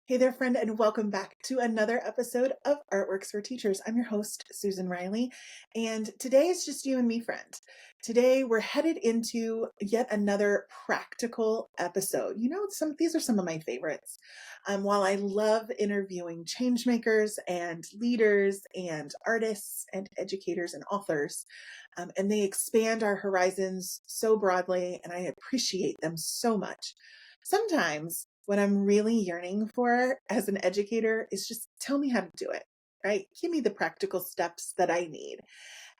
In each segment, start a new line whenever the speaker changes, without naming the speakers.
Hey there, friend, and welcome back to another episode of Artworks for Teachers. I'm your host, Susan Riley, and today is just you and me, friend. Today, we're headed into yet another practical episode. These are some of my favorites. While I love interviewing changemakers and leaders and artists and educators and authors, and they expand our horizons so broadly, and I appreciate them so much. Sometimes what I'm really yearning for as an educator is just tell me how to do it, right? Give me the practical steps that I need.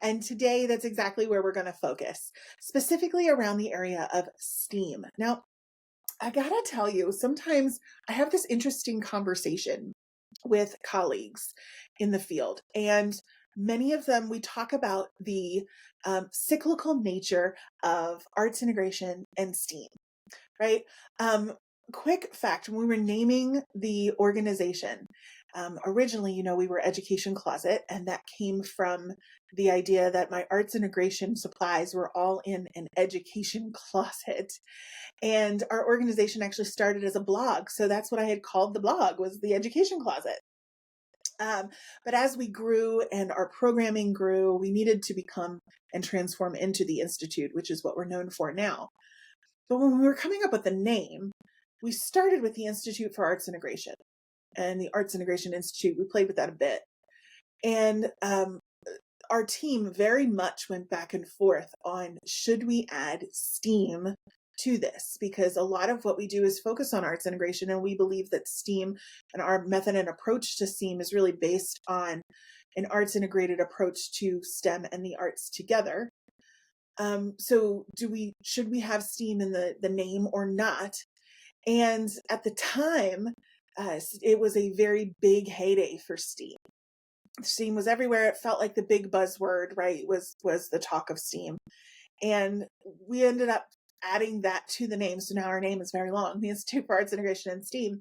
And today, that's exactly where we're going to focus, specifically around the area of STEAM. Now, I gotta tell you, sometimes I have this interesting conversation with colleagues in the field, and many of them, we talk about the cyclical nature of arts integration and STEAM, right? Um, Quick fact, when we were naming the organization, originally, we were Education Closet, and that came from the idea that my arts integration supplies were all in an education closet. And our organization actually started as a blog. So that's what I had called the blog, was the Education Closet. But as we grew and our programming grew, we needed to become and transform into the Institute, which is what we're known for now. But when we were coming up with the name, we started with the Institute for Arts Integration and the Arts Integration Institute. We played with that a bit. And our team very much went back and forth on should we add STEAM to this, because a lot of what we do is focus on arts integration, and we believe that STEAM and our method and approach to STEAM is really based on an arts integrated approach to STEM and the arts together. So should we have STEAM in the name or not? And at the time, it was a very big heyday for STEAM. STEAM was everywhere. It felt like the big buzzword, right? Was the talk of STEAM. And we ended up adding that to the name. So now our name is very long, the Institute for Arts Integration and STEAM.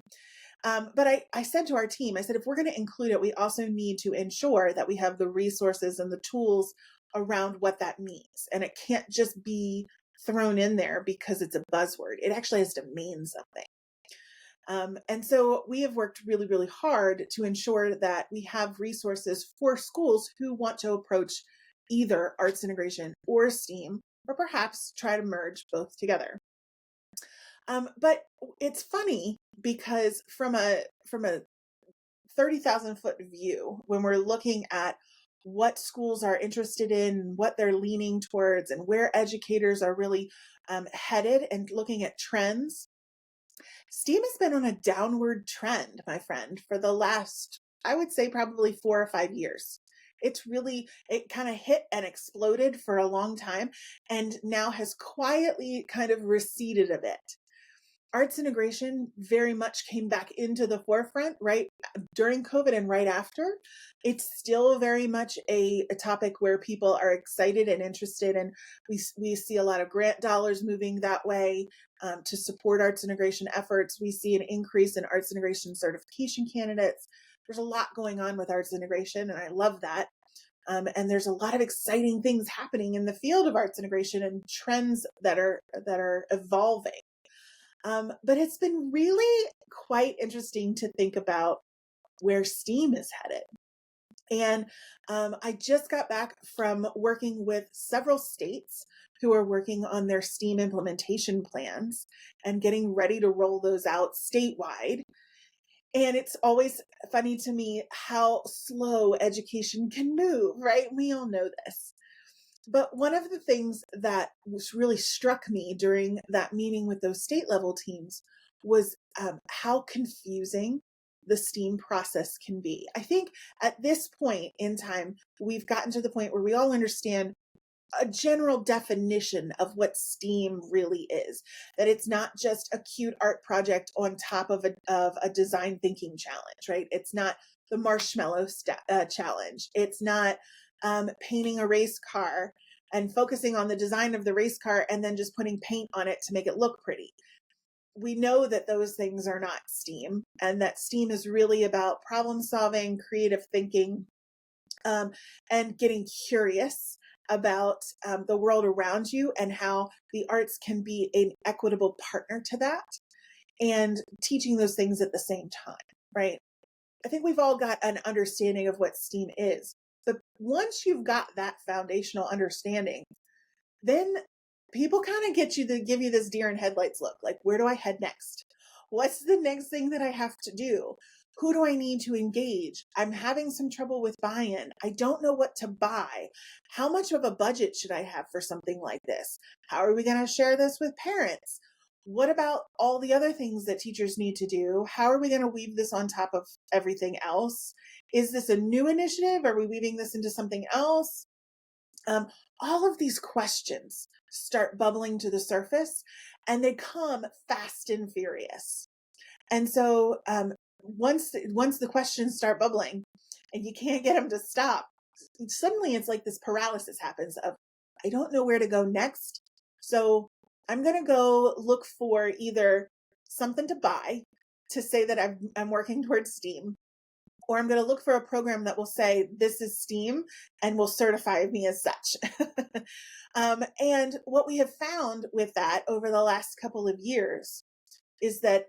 But I said to our team, I said, if we're going to include it, we also need to ensure that we have the resources and the tools around what that means. And it can't just be thrown in there because it's a buzzword. It actually has to mean something. And so we have worked really, really hard to ensure that we have resources for schools who want to approach either arts integration or STEAM, or perhaps try to merge both together. But it's funny because from a 30,000-foot view, when we're looking at what schools are interested in, what they're leaning towards, and where educators are really headed, and looking at trends, STEAM has been on a downward trend, my friend, for the last, I would say, probably 4 or 5 years. It kind of hit and exploded for a long time, and now has quietly kind of receded a bit. Arts integration very much came back into the forefront right during COVID and right after. It's still very much a topic where people are excited and interested, and we see a lot of grant dollars moving that way to support arts integration efforts. We see an increase in arts integration certification candidates. There's a lot going on with arts integration, and I love that. And there's a lot of exciting things happening in the field of arts integration and trends that are evolving. But it's been really quite interesting to think about where STEAM is headed. And I just got back from working with several states who are working on their STEAM implementation plans and getting ready to roll those out statewide. And it's always funny to me how slow education can move, right? We all know this. But one of the things that was really struck me during that meeting with those state level teams was how confusing the STEAM process can be. I think at this point in time, we've gotten to the point where we all understand a general definition of what STEAM really is, that it's not just a cute art project on top of a design thinking challenge, right? It's not the marshmallow challenge. It's not painting a race car and focusing on the design of the race car and then just putting paint on it to make it look pretty. We know that those things are not STEAM, and that STEAM is really about problem solving, creative thinking, and getting curious about the world around you and how the arts can be an equitable partner to that, and teaching those things at the same time. right? I think we've all got an understanding of what STEAM is. But once you've got that foundational understanding, then people kind of get you to give you this deer in headlights look, like, where do I head next? What's the next thing that I have to do? Who do I need to engage? I'm having some trouble with buy-in. I don't know what to buy. How much of a budget should I have for something like this? How are we going to share this with parents? What about all the other things that teachers need to do? How are we going to weave this on top of everything else? Is this a new initiative? Are we weaving this into something else? Um, all of these questions start bubbling to the surface, and they come fast and furious. And so once the questions start bubbling and you can't get them to stop, suddenly it's like this paralysis happens of, I don't know where to go next. So I'm going to go look for either something to buy to say that I'm working towards STEAM, or I'm going to look for a program that will say this is STEAM and will certify me as such. And what we have found with that over the last couple of years is that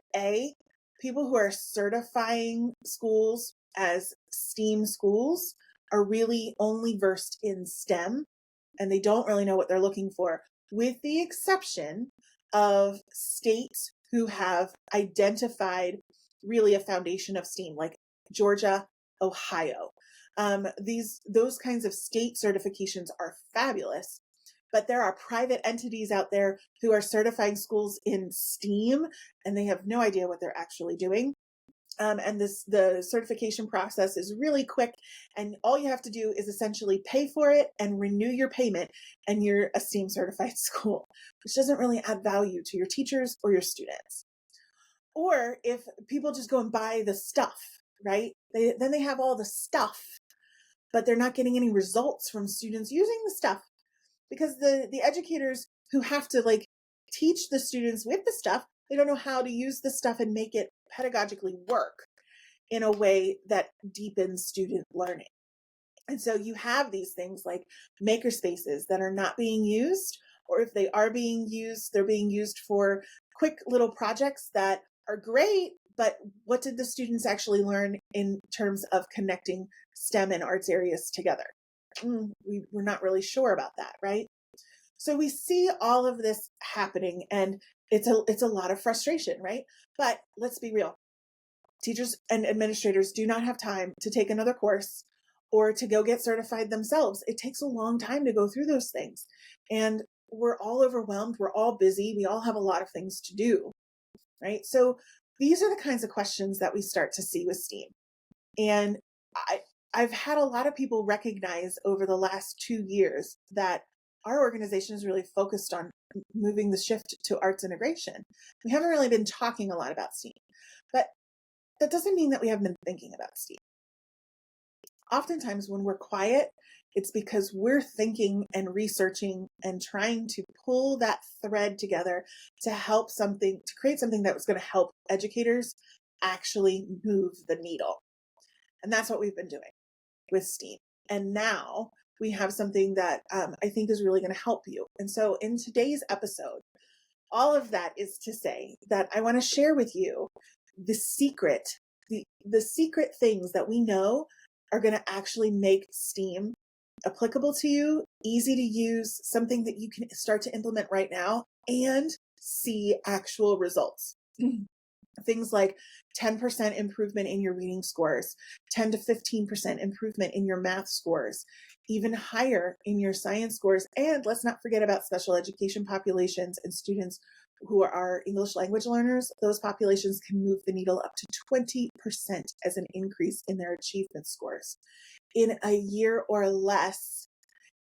people who are certifying schools as STEAM schools are really only versed in STEM, and they don't really know what they're looking for, with the exception of states who have identified really a foundation of STEAM, like Georgia, Ohio. Those kinds of state certifications are fabulous, but there are private entities out there who are certifying schools in STEAM, and they have no idea what they're actually doing. And the certification process is really quick, and all you have to do is essentially pay for it and renew your payment, and you're a STEAM certified school, which doesn't really add value to your teachers or your students. Or if people just go and buy the stuff, right? Then they have all the stuff, but they're not getting any results from students using the stuff, because the educators who have to like teach the students with the stuff, they don't know how to use the stuff and make it pedagogically work in a way that deepens student learning. And so you have these things like maker spaces that are not being used, or if they are being used, they're being used for quick little projects that are great, but what did the students actually learn in terms of connecting STEM and arts areas together? We're not really sure about that, right? So we see all of this happening, and it's a lot of frustration, right? But let's be real. Teachers and administrators do not have time to take another course or to go get certified themselves. It takes a long time to go through those things. And we're all overwhelmed. We're all busy. We all have a lot of things to do, right? So these are the kinds of questions that we start to see with STEAM. And I've had a lot of people recognize over the last 2 years that our organization is really focused on moving the shift to arts integration. We haven't really been talking a lot about STEAM, but that doesn't mean that we haven't been thinking about STEAM. Oftentimes when we're quiet, it's because we're thinking and researching and trying to pull that thread together to create something that was going to help educators actually move the needle. And that's what we've been doing with STEAM. And now we have something that I think is really going to help you. And so in today's episode, all of that is to say that I want to share with you the secret things that we know are going to actually make STEAM applicable to you, easy to use, something that you can start to implement right now and see actual results. Things like 10% improvement in your reading scores, 10 to 15% improvement in your math scores, even higher in your science scores. And let's not forget about special education populations and students who are English language learners. Those populations can move the needle up to 20% as an increase in their achievement scores in a year or less,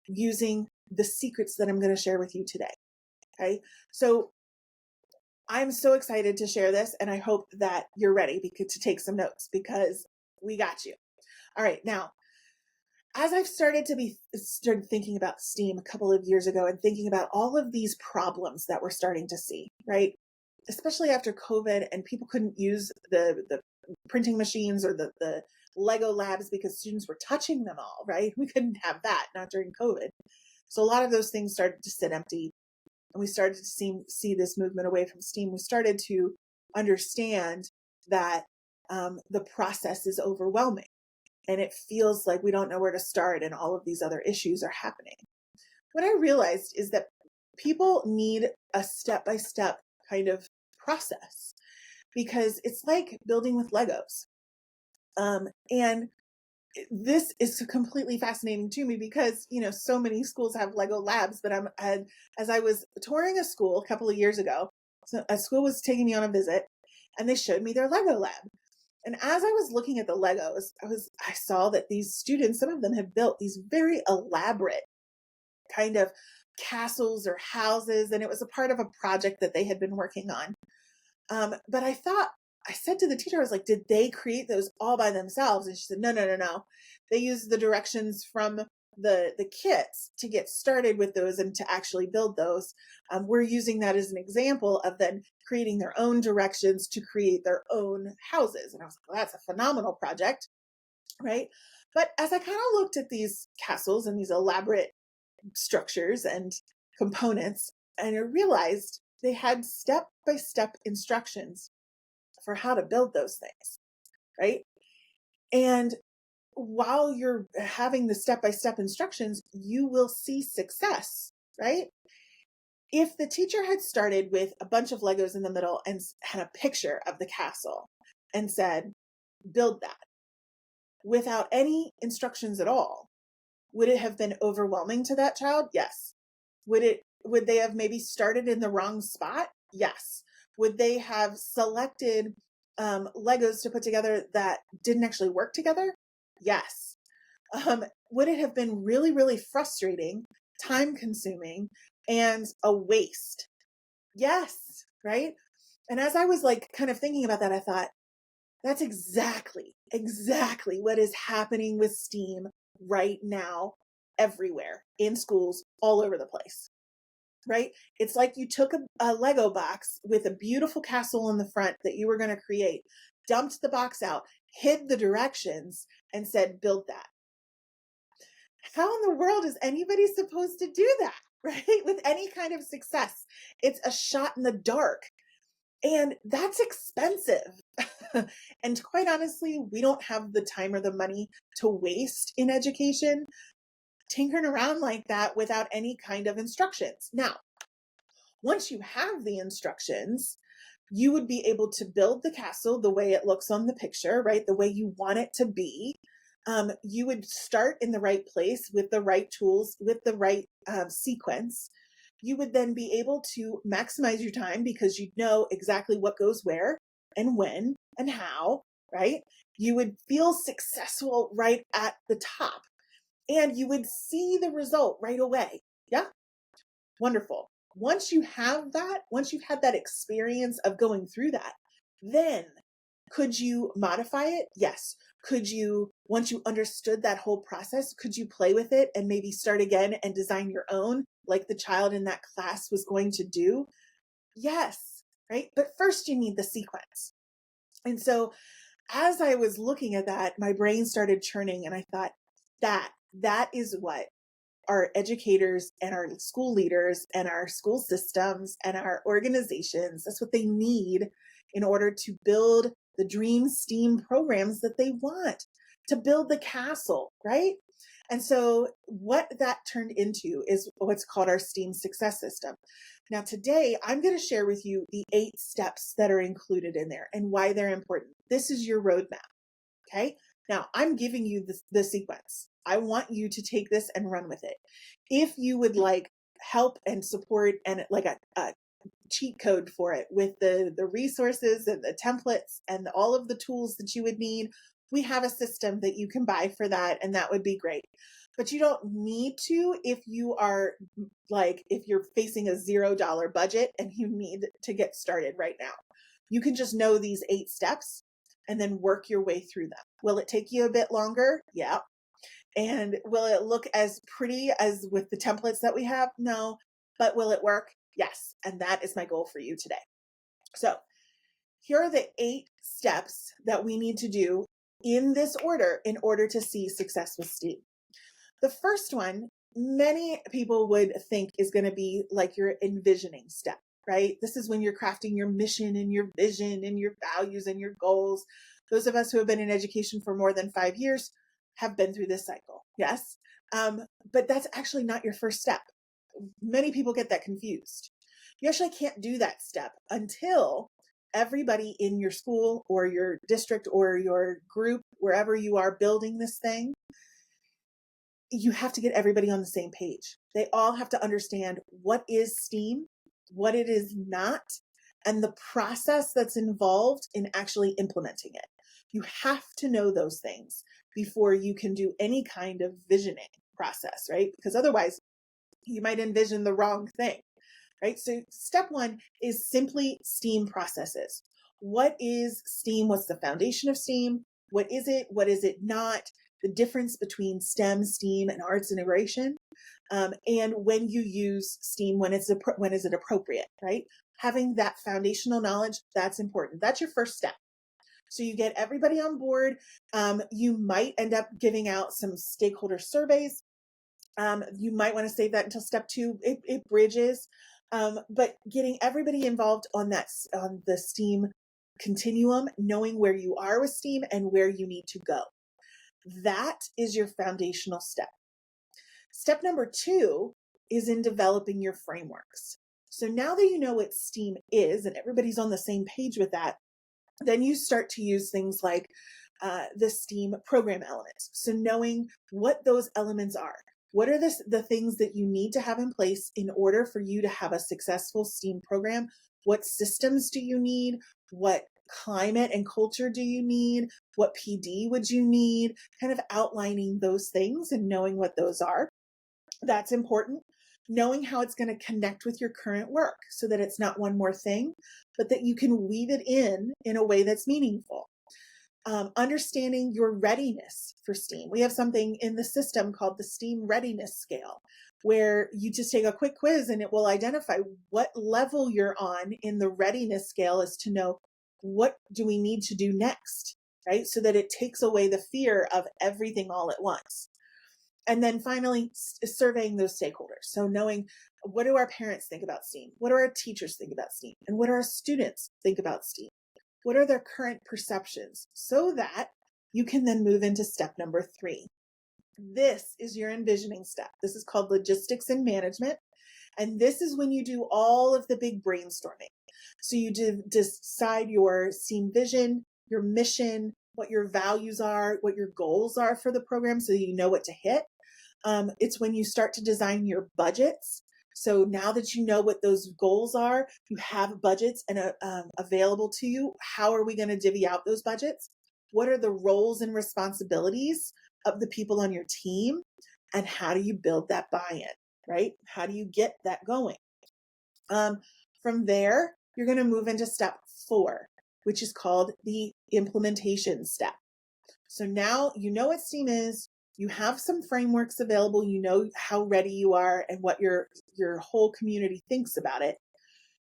using the secrets that I'm going to share with you today. Okay. So I'm so excited to share this, and I hope that you're ready to take some notes, because we got you. All right. Now, as I've started thinking about STEAM a couple of years ago, and thinking about all of these problems that we're starting to see, right? Especially after COVID, and people couldn't use the printing machines or the Lego labs because students were touching them all, right? We couldn't have that, not during COVID. So a lot of those things started to sit empty, and we started to see this movement away from STEAM. We started to understand that the process is overwhelming and it feels like we don't know where to start and all of these other issues are happening. What I realized is that people need a step-by-step kind of process because it's like building with Legos. And this is completely fascinating to me because, so many schools have Lego labs, but as I was touring a school a couple of years ago, so a school was taking me on a visit and they showed me their Lego lab. And as I was looking at the Legos, I saw that these students, some of them had built these very elaborate kind of castles or houses, and it was a part of a project that they had been working on. But I said to the teacher, I was like, did they create those all by themselves? And she said, no, no, no, no. They used the directions from the kits to get started with those and to actually build those. We're using that as an example of then creating their own directions to create their own houses. And I was like, well, that's a phenomenal project, right? But as I kind of looked at these castles and these elaborate structures and components, and I realized they had step-by-step instructions for how to build those things, right? And while you're having the step-by-step instructions, you will see success, right? If the teacher had started with a bunch of Legos in the middle and had a picture of the castle and said, build that without any instructions at all, would it have been overwhelming to that child? Yes. Would they have maybe started in the wrong spot? Yes. Would they have selected Legos to put together that didn't actually work together? Yes. Would it have been really, really frustrating, time consuming, and a waste? Yes. Right. And as I was like kind of thinking about that, I thought, that's exactly what is happening with STEAM right now, everywhere, in schools, all over the place, right? It's like you took a Lego box with a beautiful castle in the front that you were going to create, dumped the box out, hid the directions, and said, build that. How in the world is anybody supposed to do that, right? With any kind of success? It's a shot in the dark. And that's expensive. And quite honestly, we don't have the time or the money to waste in education tinkering around like that without any kind of instructions. Now, once you have the instructions, you would be able to build the castle the way it looks on the picture, right? The way you want it to be. You would start in the right place with the right tools, with the right sequence. You would then be able to maximize your time because you know exactly what goes where and when and how, right? You would feel successful right at the top and you would see the result right away. Yeah. Wonderful. Once you have that, once you've had that experience of going through that, then could you modify it? Yes. Could you, once you understood that whole process, could you play with it and maybe start again and design your own, like the child in that class was going to do? Yes, right? But first you need the sequence. And so as I was looking at that, my brain started churning and I thought, that is what our educators and our school leaders and our school systems and our organizations, that's what they need in order to build the dream STEAM programs that they want, to build the castle, right? And so what that turned into is what's called our STEAM success system. Now, today, I'm going to share with you the 8 steps that are included in there and why they're important. This is your roadmap. Okay. Now I'm giving you the sequence. I want you to take this and run with it. If you would like help and support and like a cheat code for it with the resources and the templates and all of the tools that you would need, we have a system that you can buy for that. And that would be great. But you don't need to if you are like, if you're facing a $0 budget and you need to get started right now. You can just know these 8 steps and then work your way through them. Will it take you a bit longer? Yeah. And will it look as pretty as with the templates that we have? No. But will it work? Yes. And that is my goal for you today. So here are the 8 steps that we need to do in this order in order to see success with STEAM. The first one, many people would think is going to be like your envisioning step, right? This is when you're crafting your mission and your vision and your values and your goals. Those of us who have been in education for more than 5 years have been through this cycle. Yes. But that's actually not your first step. Many people get that confused. You actually can't do that step until everybody in your school or your district or your group, wherever you are building this thing, you have to get everybody on the same page. They all have to understand what is STEAM, what it is not, and the process that's involved in actually implementing it. You have to know those things before you can do any kind of visioning process, right? Because otherwise, you might envision the wrong thing, right? So step one is simply STEAM processes. What is STEAM? What's the foundation of STEAM? What is it? What is it not? The difference between STEM, STEAM, and arts integration, and when you use STEAM, when is it appropriate, right? Having that foundational knowledge, that's important. That's your first step. So you get everybody on board. You might end up giving out some stakeholder surveys. You might want to save that until step two. It bridges, but getting everybody involved on the STEAM continuum, knowing where you are with STEAM and where you need to go. That is your foundational step. Step number two is in developing your frameworks. So now that you know what STEAM is and everybody's on the same page with that, then you start to use things like the STEAM program elements. So knowing what those elements are. What are the things that you need to have in place in order for you to have a successful STEAM program? What systems do you need? What climate and culture do you need? What PD would you need? Kind of outlining those things and knowing what those are. That's important. Knowing how it's going to connect with your current work so that it's not one more thing, but that you can weave it in a way that's meaningful. Understanding your readiness for STEAM. We have something in the system called the STEAM readiness scale, where you just take a quick quiz and it will identify what level you're on in the readiness scale as to know what do we need to do next, right? So that it takes away the fear of everything all at once. And then finally, surveying those stakeholders. So knowing, what do our parents think about STEAM? What do our teachers think about STEAM? And what do our students think about STEAM? What are their current perceptions? So that you can then move into step number three. This is your envisioning step. This is called logistics and management. And this is when you do all of the big brainstorming. So you decide your STEAM vision, your mission, what your values are, what your goals are for the program so you know what to hit. It's when you start to design your budgets. So now that you know what those goals are, you have budgets and available to you. How are we going to divvy out those budgets? What are the roles and responsibilities of the people on your team? And how do you build that buy-in, right? How do you get that going? From there, you're going to move into step 4, which is called the implementation step. So now you know what STEAM is. You have some frameworks available. You know how ready you are and what your whole community thinks about it.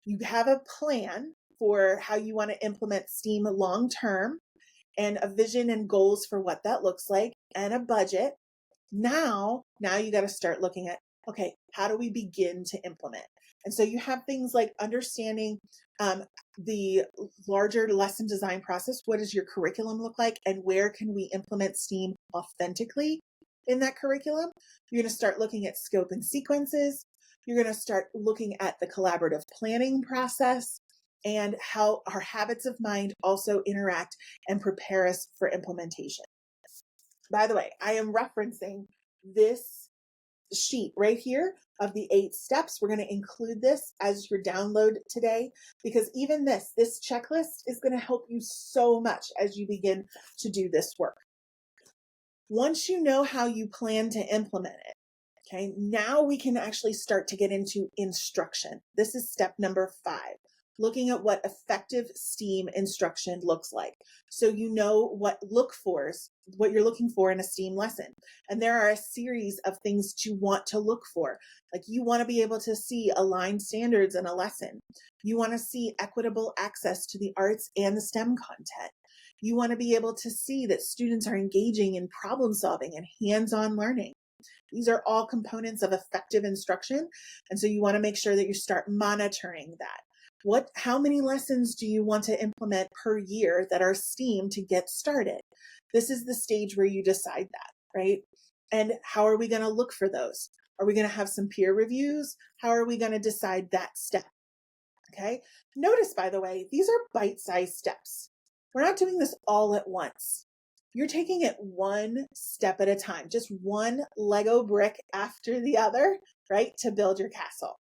You have a plan for how you want to implement STEAM long term and a vision and goals for what that looks like and a budget. Now you got to start looking at, okay, how do we begin to implement? And so you have things like understanding the larger lesson design process. What does your curriculum look like? And where can we implement STEAM authentically in that curriculum? You're going to start looking at scope and sequences. You're going to start looking at the collaborative planning process and how our habits of mind also interact and prepare us for implementation. By the way, I am referencing this sheet right here of the 8 steps. We're going to include this as your download today, because even this checklist is going to help you so much as you begin to do this work. Once you know how you plan to implement it, okay, now we can actually start to get into instruction. This is step number 5. Looking at what effective STEAM instruction looks like. So you know what you're looking for in a STEAM lesson. And there are a series of things that you want to look for. Like you want to be able to see aligned standards in a lesson. You want to see equitable access to the arts and the STEM content. You want to be able to see that students are engaging in problem solving and hands-on learning. These are all components of effective instruction. And so you want to make sure that you start monitoring that. How many lessons do you want to implement per year that are STEAM to get started? This is the stage where you decide that, right? And how are we going to look for those? Are we going to have some peer reviews? How are we going to decide that step? Okay. Notice, by the way, these are bite-sized steps. We're not doing this all at once. You're taking it one step at a time, just one Lego brick after the other, right, to build your castle.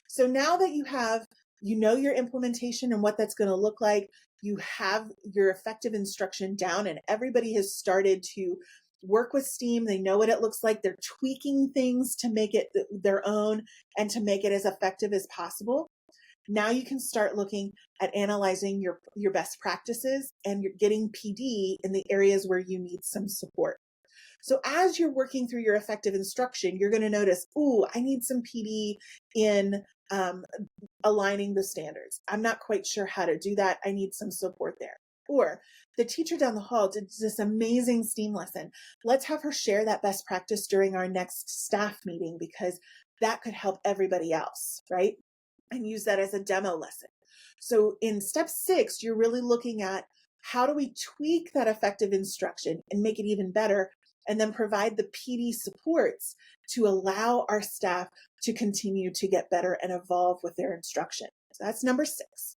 So now that you know your implementation and what that's going to look like, you have your effective instruction down, and everybody has started to work with STEAM. They know what it looks like. They're tweaking things to make it their own and to make it as effective as possible. Now you can start looking at analyzing your best practices, and you're getting PD in the areas where you need some support. So as you're working through your effective instruction, you're going to notice, ooh, I need some PD in aligning the standards. I'm not quite sure how to do that. I need some support there. Or the teacher down the hall did this amazing STEAM lesson. Let's have her share that best practice during our next staff meeting, because that could help everybody else, right? And use that as a demo lesson. So in step 6, you're really looking at how do we tweak that effective instruction and make it even better, and then provide the PD supports to allow our staff to continue to get better and evolve with their instruction. So that's number 6.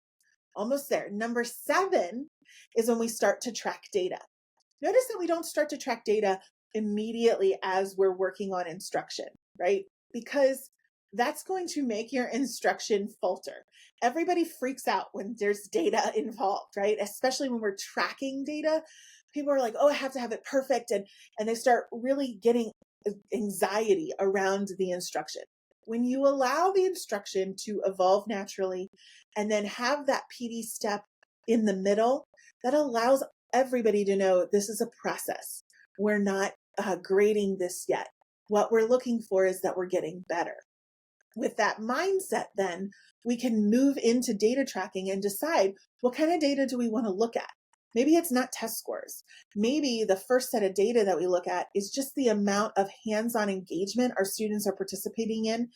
Almost there. Number 7 is when we start to track data. Notice that we don't start to track data immediately as we're working on instruction, right? Because that's going to make your instruction falter. Everybody freaks out when there's data involved, right? Especially when we're tracking data. People are like, oh, I have to have it perfect. And they start really getting anxiety around the instruction. When you allow the instruction to evolve naturally and then have that PD step in the middle, that allows everybody to know this is a process. We're not grading this yet. What we're looking for is that we're getting better. With that mindset, then we can move into data tracking and decide what kind of data do we want to look at. Maybe it's not test scores. Maybe the first set of data that we look at is just the amount of hands-on engagement our students are participating in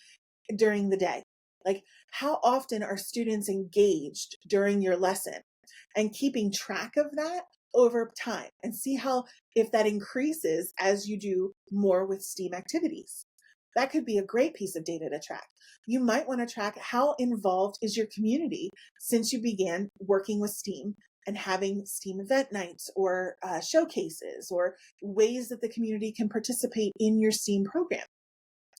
during the day. Like, how often are students engaged during your lesson? And keeping track of that over time, and see how, if that increases as you do more with STEAM activities. That could be a great piece of data to track. You might want to track how involved is your community since you began working with STEAM and having STEAM event nights or showcases, or ways that the community can participate in your STEAM program.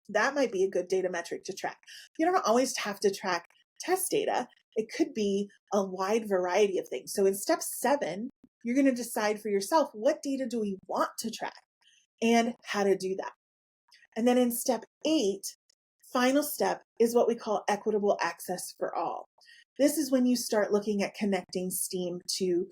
That might be a good data metric to track. You don't always have to track test data. It could be a wide variety of things. So in step 7, you're going to decide for yourself, what data do we want to track and how to do that. And then in step 8, final step, is what we call equitable access for all. This is when you start looking at connecting STEAM to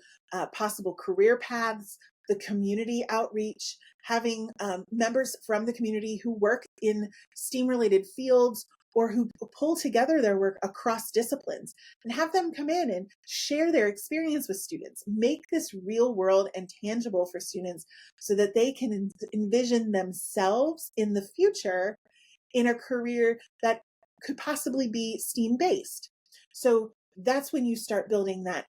possible career paths, the community outreach, having members from the community who work in STEAM-related fields or who pull together their work across disciplines, and have them come in and share their experience with students. Make this real world and tangible for students so that they can envision themselves in the future in a career that could possibly be STEAM-based. So that's when you start building that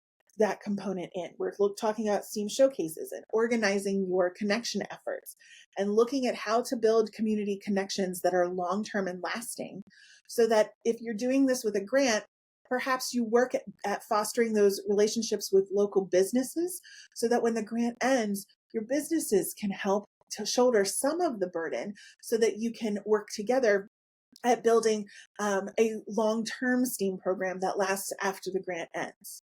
component in. We're talking about STEAM showcases and organizing your connection efforts and looking at how to build community connections that are long-term and lasting, so that if you're doing this with a grant, perhaps you work at fostering those relationships with local businesses so that when the grant ends, your businesses can help to shoulder some of the burden so that you can work together at building a long-term STEAM program that lasts after the grant ends.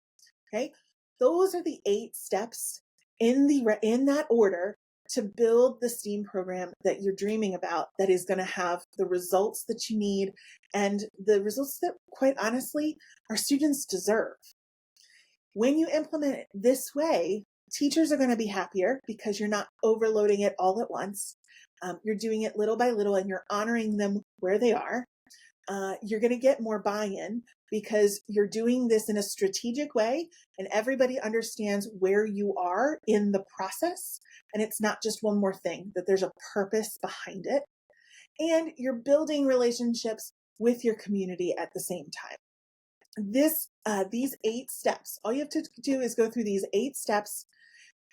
Okay, those are the 8 steps in that order to build the STEAM program that you're dreaming about, that is going to have the results that you need and the results that, quite honestly, our students deserve. When you implement it this way, teachers are going to be happier because you're not overloading it all at once. You're doing it little by little and you're honoring them where they are. You're going to get more buy-in because you're doing this in a strategic way and everybody understands where you are in the process. And it's not just one more thing, that there's a purpose behind it. And you're building relationships with your community at the same time. these 8 steps, all you have to do is go through these 8 steps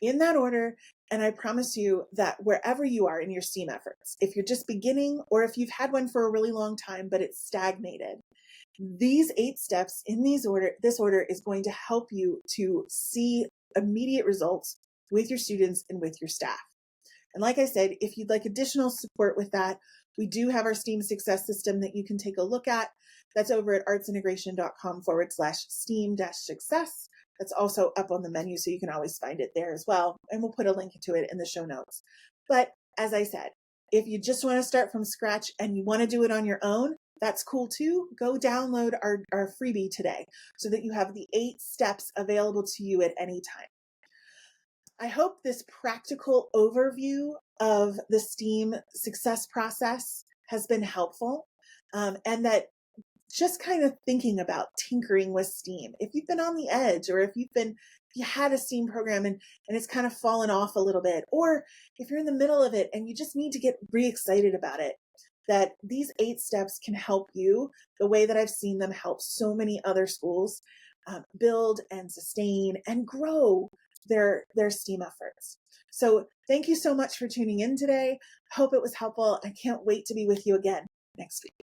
in that order. And I promise you that wherever you are in your STEAM efforts, if you're just beginning or if you've had one for a really long time, but it's stagnated, these 8 steps in this order is going to help you to see immediate results with your students and with your staff. And like I said, if you'd like additional support with that, we do have our STEAM success system that you can take a look at. That's over at artsintegration.com/STEAM-success. That's also up on the menu, so you can always find it there as well. And we'll put a link to it in the show notes. But as I said, if you just want to start from scratch and you want to do it on your own, that's cool too. Go download our freebie today so that you have the 8 steps available to you at any time. I hope this practical overview of the STEAM success process has been helpful, and that just kind of thinking about tinkering with STEAM. If you've been on the edge, or if you had a STEAM program and it's kind of fallen off a little bit, or if you're in the middle of it and you just need to get re-excited about it, that these 8 steps can help you the way that I've seen them help so many other schools build and sustain and grow their STEAM efforts. So thank you so much for tuning in today. Hope it was helpful. I can't wait to be with you again next week.